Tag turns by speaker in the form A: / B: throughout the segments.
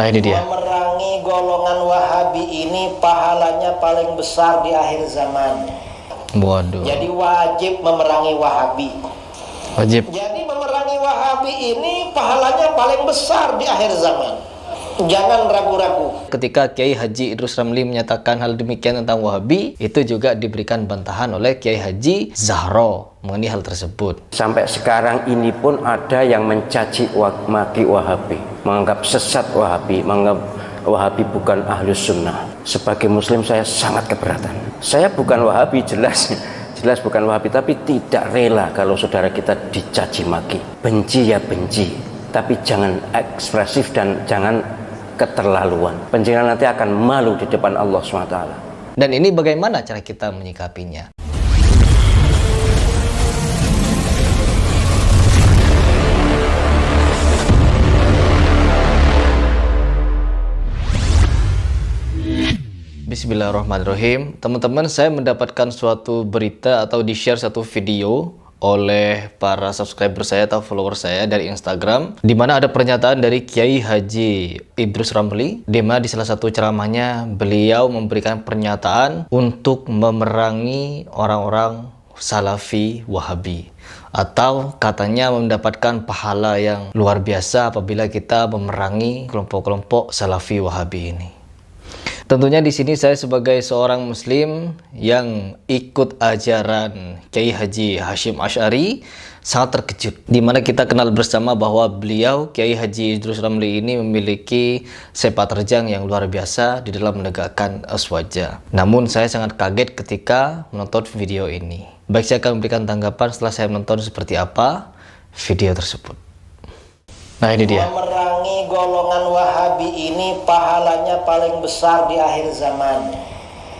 A: Nah ini dia.
B: Memerangi golongan Wahabi ini pahalanya paling besar di akhir zaman.
A: Waduh.
B: Jadi wajib memerangi Wahabi.
A: Wajib.
B: Jadi memerangi Wahabi ini pahalanya paling besar di akhir zaman. Jangan ragu-ragu.
A: Ketika Kiai Haji Idrus Ramli menyatakan hal demikian tentang Wahabi, itu juga diberikan bantahan oleh Kiai Haji Zahro mengenai hal tersebut.
C: Sampai sekarang ini pun ada yang mencaci maki Wahabi, menganggap sesat Wahabi, menganggap Wahabi bukan Ahlus Sunnah. Sebagai Muslim saya sangat keberatan. Saya bukan Wahabi, jelas bukan Wahabi, tapi tidak rela kalau saudara kita dicaci maki. Benci ya benci, tapi jangan ekspresif dan jangan keterlaluan. Penjenengan nanti akan malu di depan Allah SWT.
A: Dan ini bagaimana cara kita menyikapinya? Bismillahirrahmanirrahim. Teman-teman, saya mendapatkan suatu berita atau di-share satu video oleh para subscriber saya atau follower saya dari Instagram, di mana ada pernyataan dari Kiai Haji Idrus Ramli, di mana di salah satu ceramahnya beliau memberikan pernyataan untuk memerangi orang-orang Salafi Wahabi, atau katanya mendapatkan pahala yang luar biasa apabila kita memerangi kelompok-kelompok Salafi Wahabi ini. Tentunya di sini saya sebagai seorang Muslim yang ikut ajaran Kiai Haji Hashim Asy'ari sangat terkejut, di mana kita kenal bersama bahwa beliau Kiai Haji Idrus Ramli ini memiliki sepak terjang yang luar biasa di dalam menegakkan aswaja. Namun saya sangat kaget ketika menonton video ini. Baik, saya akan memberikan tanggapan setelah saya menonton seperti apa video tersebut. Nah ini dia.
B: Memerangi golongan Wahabi ini pahalanya paling besar di akhir zaman.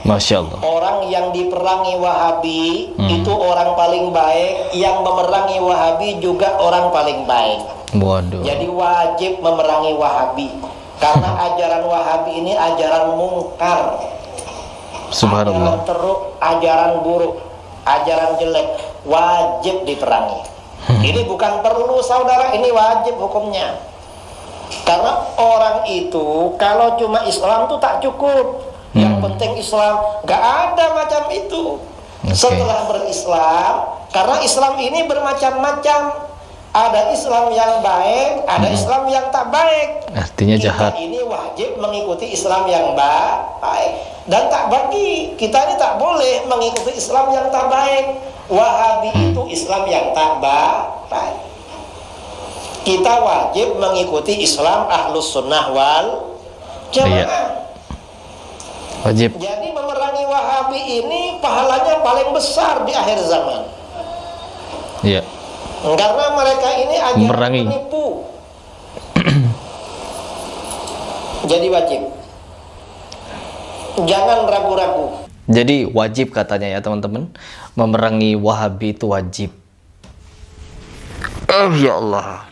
A: Masya Allah.
B: Orang yang diperangi Wahabi itu orang paling baik, yang memerangi Wahabi juga orang paling baik.
A: Waduh.
B: Jadi wajib memerangi Wahabi, karena ajaran Wahabi ini ajaran mungkar,
A: Subhanallah.
B: ajaran teruk, ajaran buruk, ajaran jelek, wajib diperangi. Ini bukan perlu saudara, ini wajib hukumnya. Karena orang itu kalau cuma Islam tuh tak cukup. Yang penting Islam, gak ada macam itu. Setelah berislam, karena Islam ini bermacam-macam. Ada Islam yang baik, ada Islam yang tak baik.
A: Artinya jahat.
B: Kita ini wajib mengikuti Islam yang baik, dan tak bagi. Kita ini tak boleh mengikuti Islam yang tak baik. Wahabi itu Islam yang tak baik. Kita wajib mengikuti Islam Ahlus Sunnah wal Jamaah.
A: Iya. Wajib.
B: Jadi memerangi Wahabi ini pahalanya paling besar di akhir zaman.
A: Iya.
B: Karena mereka ini ajaran
A: Memerangi.
B: penipu. Jadi wajib. Jangan ragu-ragu.
A: Jadi wajib katanya ya teman-teman, memerangi Wahabi itu wajib. Ya Allah.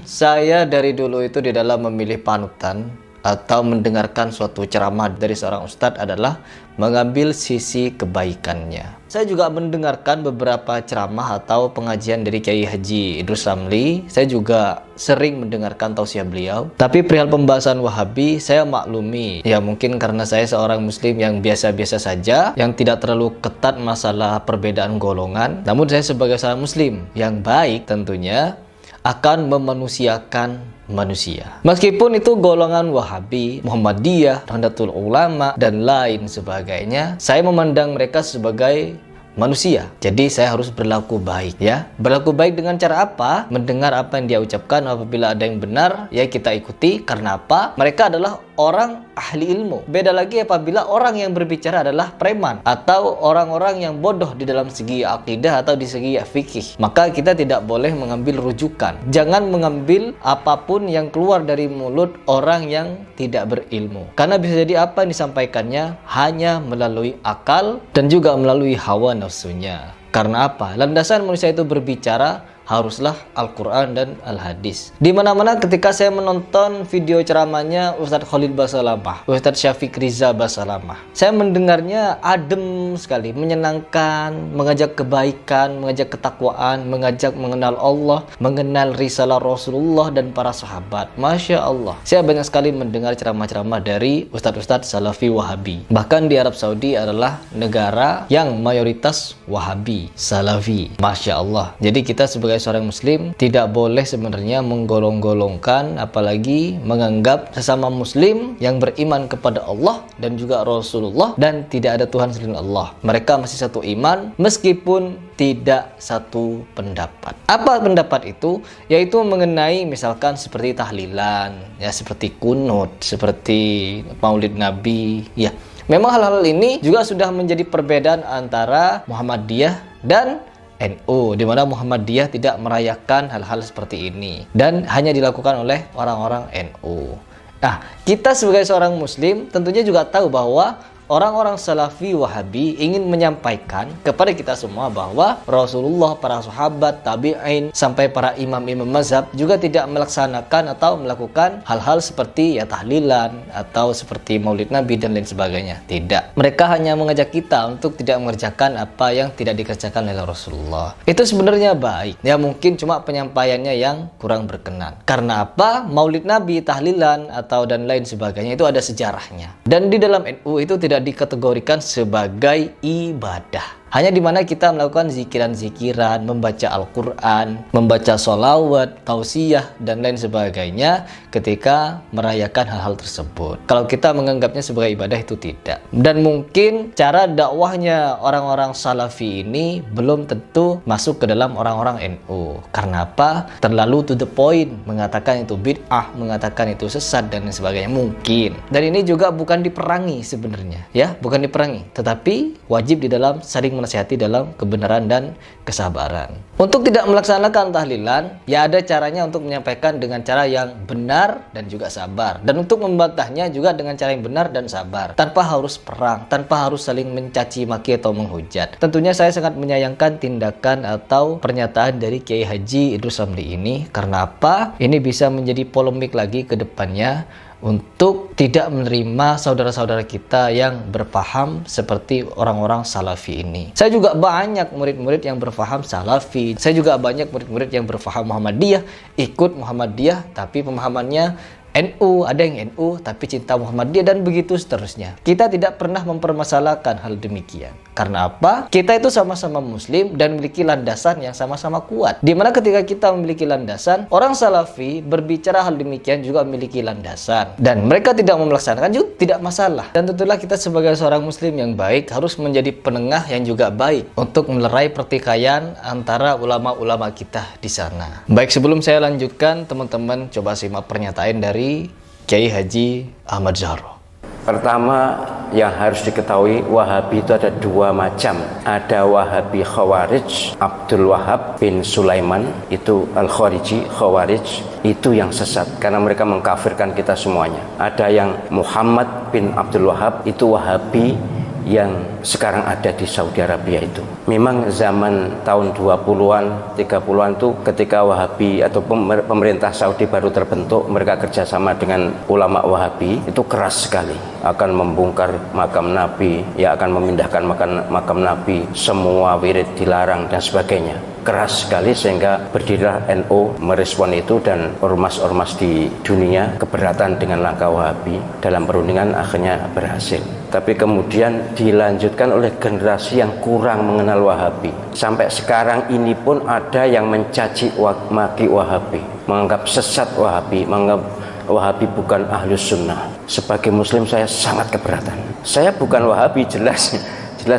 A: Saya dari dulu itu di dalam memilih panutan atau mendengarkan suatu ceramah dari seorang ustadz adalah mengambil sisi kebaikannya. Saya juga mendengarkan beberapa ceramah atau pengajian dari Kiai Haji Idrus Ramli. Saya juga sering mendengarkan tausiah beliau. Tapi perihal pembahasan Wahabi, saya maklumi. Ya mungkin karena saya seorang Muslim yang biasa-biasa saja, yang tidak terlalu ketat masalah perbedaan golongan. Namun saya sebagai seorang Muslim yang baik tentunya akan memanusiakan manusia. Meskipun itu golongan Wahabi, Muhammadiyah, Nahdlatul Ulama, dan lain sebagainya, saya memandang mereka sebagai manusia. Jadi saya harus berlaku baik ya. Berlaku baik dengan cara apa? Mendengar apa yang dia ucapkan, apabila ada yang benar ya kita ikuti. Karena apa? Mereka adalah orang ahli ilmu. Beda lagi apabila orang yang berbicara adalah preman atau orang-orang yang bodoh di dalam segi akidah atau di segi fikih. Maka kita tidak boleh mengambil rujukan. Jangan mengambil apapun yang keluar dari mulut orang yang tidak berilmu. Karena bisa jadi apa yang disampaikannya hanya melalui akal dan juga melalui hawa nafsunya. Karena apa? Landasan manusia itu berbicara haruslah Al-Quran dan Al-Hadis. Di mana-mana ketika saya menonton video ceramahnya Ustadz Khalid Basalamah, Ustadz Syafiq Riza Basalamah, saya mendengarnya adem sekali, menyenangkan, mengajak kebaikan, mengajak ketakwaan, mengajak mengenal Allah, mengenal risalah Rasulullah dan para sahabat. Masya Allah, saya banyak sekali mendengar ceramah-ceramah dari Ustadz-Ustadz Salafi Wahabi. Bahkan di Arab Saudi adalah negara yang mayoritas Wahabi, Salafi. Masya Allah. Jadi kita sebagai seorang muslim tidak boleh sebenarnya menggolong-golongkan, apalagi menganggap sesama muslim yang beriman kepada Allah dan juga Rasulullah dan tidak ada Tuhan selain Allah. Mereka masih satu iman meskipun tidak satu pendapat. Apa pendapat itu? Yaitu mengenai misalkan seperti tahlilan, ya, seperti kunut, seperti maulid Nabi, ya. Memang hal-hal ini juga sudah menjadi perbedaan antara Muhammadiyah dan NU, di mana Muhammadiyah tidak merayakan hal-hal seperti ini dan hanya dilakukan oleh orang-orang NU. Nah, kita sebagai seorang muslim tentunya juga tahu bahwa orang-orang Salafi Wahabi ingin menyampaikan kepada kita semua bahwa Rasulullah, para sahabat, tabi'in, sampai para imam-imam mazhab juga tidak melaksanakan atau melakukan hal-hal seperti ya tahlilan atau seperti maulid Nabi dan lain sebagainya. Tidak. Mereka hanya mengajak kita untuk tidak mengerjakan apa yang tidak dikerjakan oleh Rasulullah. Itu sebenarnya baik. Ya mungkin cuma penyampaiannya yang kurang berkenan. Karena apa? Maulid Nabi, tahlilan atau dan lain sebagainya itu ada sejarahnya. Dan di dalam NU itu tidak dikategorikan sebagai ibadah. Hanya di mana kita melakukan zikiran-zikiran, membaca Al-Quran, membaca sholawat, tausiyah, dan lain sebagainya ketika merayakan hal-hal tersebut. Kalau kita menganggapnya sebagai ibadah itu tidak. Dan mungkin cara dakwahnya orang-orang Salafi ini belum tentu masuk ke dalam orang-orang NU. Karena apa? Terlalu to the point, mengatakan itu bid'ah, mengatakan itu sesat, dan lain sebagainya. Mungkin. Dan ini juga bukan diperangi sebenarnya. Ya, bukan diperangi. Tetapi wajib di dalam saling menasihati dalam kebenaran dan kesabaran. Untuk tidak melaksanakan tahlilan, ya ada caranya untuk menyampaikan dengan cara yang benar dan juga sabar. Dan untuk membantahnya juga dengan cara yang benar dan sabar. Tanpa harus perang, tanpa harus saling mencaci maki atau menghujat. Tentunya saya sangat menyayangkan tindakan atau pernyataan dari Kiai Haji Idrus Ramli ini. Karena apa? Ini bisa menjadi polemik lagi ke depannya untuk tidak menerima saudara-saudara kita yang berpaham seperti orang-orang Salafi ini. Saya juga banyak murid-murid yang berpaham Salafi. Saya juga banyak murid-murid yang berpaham Muhammadiyah, ikut Muhammadiyah tapi pemahamannya NU, ada yang NU tapi cinta Muhammadiyah, dan begitu seterusnya. Kita tidak pernah mempermasalahkan hal demikian. Karena apa? Kita itu sama-sama muslim dan memiliki landasan yang sama-sama kuat. Dimana ketika kita memiliki landasan, orang Salafi berbicara hal demikian juga memiliki landasan. Dan mereka tidak melaksanakan juga tidak masalah. Dan tentulah kita sebagai seorang muslim yang baik harus menjadi penengah yang juga baik untuk melerai pertikaian antara ulama-ulama kita di sana. Baik, sebelum saya lanjutkan, teman-teman coba simak pernyataan dari Kiai Haji Ahmad Zahro.
C: Pertama yang harus diketahui, Wahabi itu ada dua macam. Ada Wahabi Khawarij, Abdul Wahab bin Sulaiman, itu Al-Khariji, Khawarij, itu yang sesat karena mereka mengkafirkan kita semuanya. Ada yang Muhammad bin Abdul Wahab, itu Wahabi yang sekarang ada di Saudi Arabia itu. Memang zaman tahun 20-an, 30-an itu ketika Wahabi atau pemerintah Saudi baru terbentuk, mereka kerjasama dengan ulama Wahabi, itu keras sekali. Akan membongkar makam Nabi, ya akan memindahkan makam Nabi, semua wirid dilarang dan sebagainya. Keras sekali sehingga berdirilah NU merespon itu, dan ormas-ormas di dunia keberatan dengan langkah Wahabi. Dalam perundingan akhirnya berhasil. Tapi kemudian dilanjutkan oleh generasi yang kurang mengenal Wahabi. Sampai sekarang ini pun ada yang mencaci maki Wahabi, menganggap sesat Wahabi, menganggap Wahabi bukan Ahlus Sunnah. Sebagai Muslim saya sangat keberatan. Saya bukan Wahabi, jelas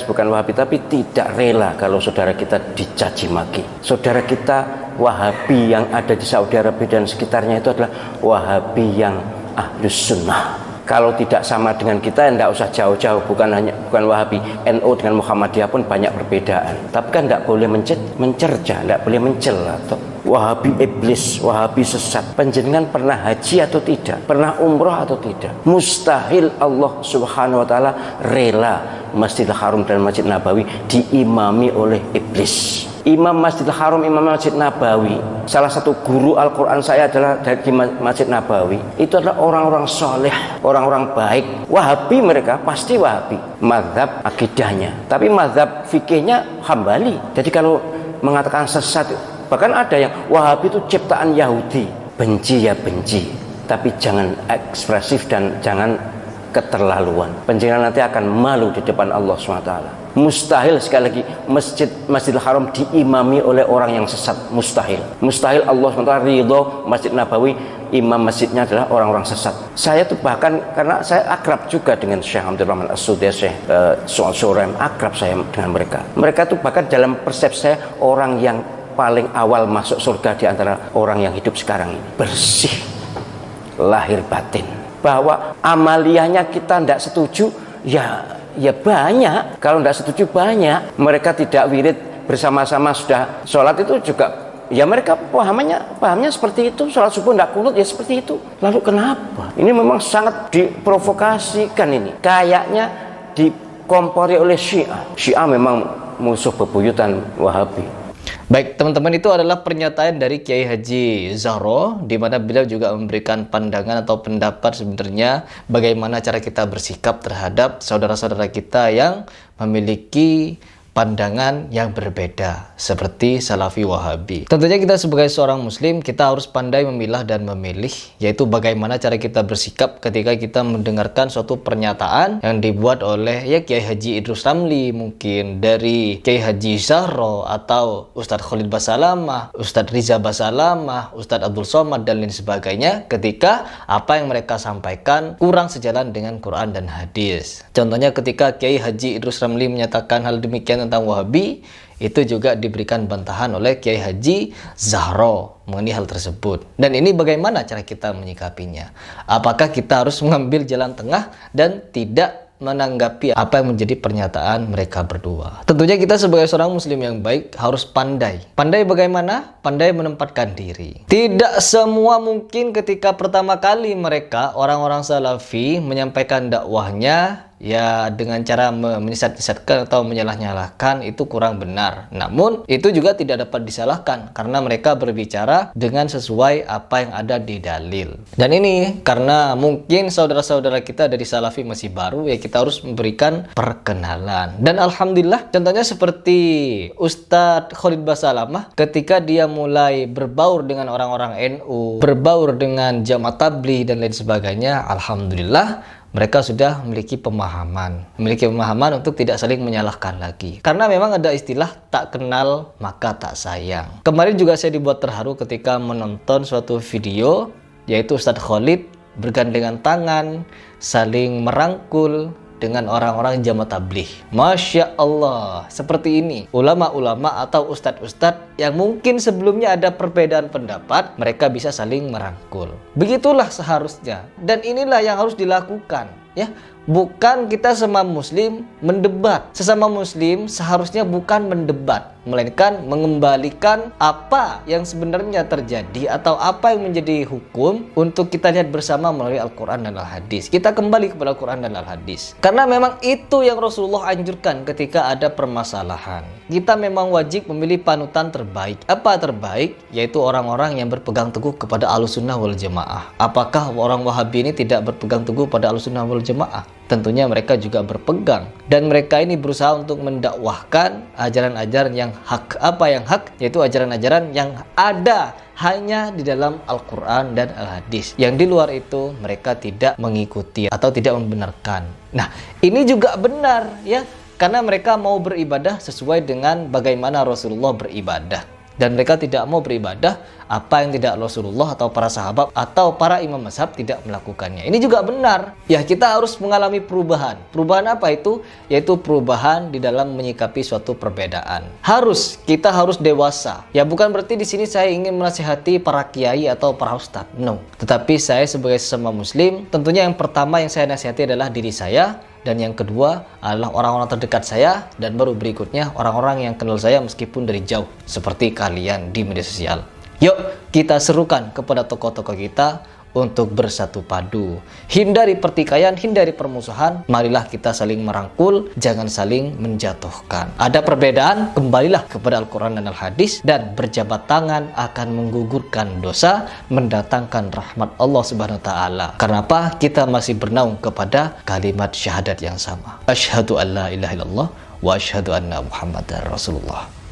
C: bukan Wahabi, tapi tidak rela kalau saudara kita dicaci maki. Saudara kita Wahabi yang ada di Saudi Arabia dan sekitarnya itu adalah Wahabi yang Ahlus Sunnah. Kalau tidak sama dengan kita, tidak usah jauh-jauh. Bukan Wahabi, NU dengan Muhammadiyah pun banyak perbedaan. Tapi kan tidak boleh mencerca, tidak boleh mencela. Wahabi iblis, Wahabi sesat. Panjenengan pernah haji atau tidak? Pernah umroh atau tidak? Mustahil Allah Subhanahu wa taala rela Masjidil Haram dan Masjid Nabawi diimami oleh iblis. Imam Masjidil Haram, Imam Masjid Nabawi, salah satu guru Al-Quran saya adalah dari Masjid Nabawi. Itu adalah orang-orang soleh, orang-orang baik. Wahabi mereka, pasti Wahabi mazhab akidahnya, tapi mazhab fikihnya Hambali. Jadi kalau mengatakan sesat, bahkan ada yang Wahabi itu ciptaan Yahudi. Benci ya benci, tapi jangan ekspresif dan jangan keterlaluan. Penjenengan nanti akan malu di depan Allah SWT. Mustahil, sekali lagi, Masjidil Haram diimami oleh orang yang sesat. Mustahil Allah SWT ridho Masjid Nabawi, imam masjidnya adalah orang-orang sesat. Saya tuh bahkan, karena saya akrab juga dengan Syekh Abdul Rahman As-Sudais, Syekh Surem, akrab saya dengan mereka tuh bahkan dalam persepsi saya orang yang paling awal masuk surga di antara orang yang hidup sekarang ini. Bersih lahir batin. Bahwa amaliyahnya kita tidak setuju, ya banyak. Kalau tidak setuju banyak. Mereka tidak wirid bersama-sama sudah sholat itu juga, ya mereka pahamnya seperti itu. Sholat subuh tidak kunut ya seperti itu. Lalu kenapa? Ini memang sangat diprovokasikan ini. Kayaknya dikompori oleh Syiah. Syiah memang musuh bebuyutan Wahabi.
A: Baik, teman-teman, itu adalah pernyataan dari Kiai Haji Zahro, di mana beliau juga memberikan pandangan atau pendapat sebenarnya bagaimana cara kita bersikap terhadap saudara-saudara kita yang memiliki pandangan yang berbeda seperti Salafi Wahabi. Tentunya kita sebagai seorang muslim, kita harus pandai memilah dan memilih, yaitu bagaimana cara kita bersikap ketika kita mendengarkan suatu pernyataan yang dibuat oleh Kiai Haji Idrus Ramli, mungkin dari Kiai Haji Zahro, atau Ustadz Khalid Basalamah, Ustadz Riza Basalamah, Ustadz Abdul Somad, dan lain sebagainya, ketika apa yang mereka sampaikan kurang sejalan dengan Quran dan hadis. Contohnya ketika Kiai Haji Idrus Ramli menyatakan hal demikian tentang Wahabi, itu juga diberikan bantahan oleh Kiai Haji Zahro mengenai hal tersebut. Dan ini bagaimana cara kita menyikapinya? Apakah kita harus mengambil jalan tengah dan tidak menanggapi apa yang menjadi pernyataan mereka berdua? Tentunya kita sebagai seorang muslim yang baik harus pandai. Pandai bagaimana? Pandai menempatkan diri. Tidak semua mungkin ketika pertama kali mereka, orang-orang Salafi, menyampaikan dakwahnya ya dengan cara menyesat-nyesatkan atau menyalah-nyalahkan, itu kurang benar. Namun itu juga tidak dapat disalahkan karena mereka berbicara dengan sesuai apa yang ada di dalil. Dan ini karena mungkin saudara-saudara kita dari Salafi masih baru, ya kita harus memberikan perkenalan. Dan alhamdulillah, contohnya seperti Ustadz Khalid Basalamah, ketika dia mulai berbaur dengan orang-orang NU, berbaur dengan Jamaah Tabligh dan lain sebagainya, alhamdulillah mereka sudah memiliki pemahaman untuk tidak saling menyalahkan lagi. Karena memang ada istilah tak kenal maka tak sayang. Kemarin juga saya dibuat terharu ketika menonton suatu video, yaitu Ustadz Khalid bergandengan tangan, saling merangkul dengan orang-orang Jamaah Tabligh. Masya Allah, seperti ini. Ulama-ulama atau ustadz-ustadz yang mungkin sebelumnya ada perbedaan pendapat, mereka bisa saling merangkul. Begitulah seharusnya. Dan inilah yang harus dilakukan, ya. Bukan kita sesama muslim mendebat. Sesama muslim seharusnya bukan mendebat, melainkan mengembalikan apa yang sebenarnya terjadi atau apa yang menjadi hukum untuk kita lihat bersama melalui Al-Quran dan Al-Hadis. Kita kembali kepada Al-Quran dan Al-Hadis. Karena memang itu yang Rasulullah anjurkan ketika ada permasalahan. Kita memang wajib memilih panutan terbaik. Apa terbaik? Yaitu orang-orang yang berpegang teguh kepada Ahlussunnah wal Jamaah. Apakah orang Wahabi ini tidak berpegang teguh pada Ahlussunnah wal Jamaah? Tentunya mereka juga berpegang, dan mereka ini berusaha untuk mendakwahkan ajaran-ajaran yang hak. Apa yang hak? Yaitu ajaran-ajaran yang ada hanya di dalam Al-Quran dan Al-Hadis. Yang di luar itu mereka tidak mengikuti atau tidak membenarkan. Nah, ini juga benar, ya, karena mereka mau beribadah sesuai dengan bagaimana Rasulullah beribadah. Dan mereka tidak mau beribadah apa yang tidak Rasulullah atau para sahabat atau para imam mazhab tidak melakukannya. Ini juga benar. Ya, kita harus mengalami perubahan. Perubahan apa itu? Yaitu perubahan di dalam menyikapi suatu perbedaan. Kita harus dewasa. Ya, bukan berarti di sini saya ingin menasihati para kiai atau para ustadz. No. Tetapi saya sebagai sesama muslim, tentunya yang pertama yang saya nasihati adalah diri saya. Dan yang kedua adalah orang-orang terdekat saya, dan baru berikutnya orang-orang yang kenal saya meskipun dari jauh, seperti kalian di media sosial. Yuk kita serukan kepada tokoh-tokoh kita untuk bersatu padu. Hindari pertikaian, hindari permusuhan. Marilah kita saling merangkul, jangan saling menjatuhkan. Ada perbedaan, kembalilah kepada Al-Quran dan Al-Hadis, dan berjabat tangan akan menggugurkan dosa, mendatangkan rahmat Allah Subhanahu wa taala. Kenapa? Kita masih bernaung kepada kalimat syahadat yang sama. Asyhadu an la ilaha illallah wa asyhadu anna Muhammadar Rasulullah.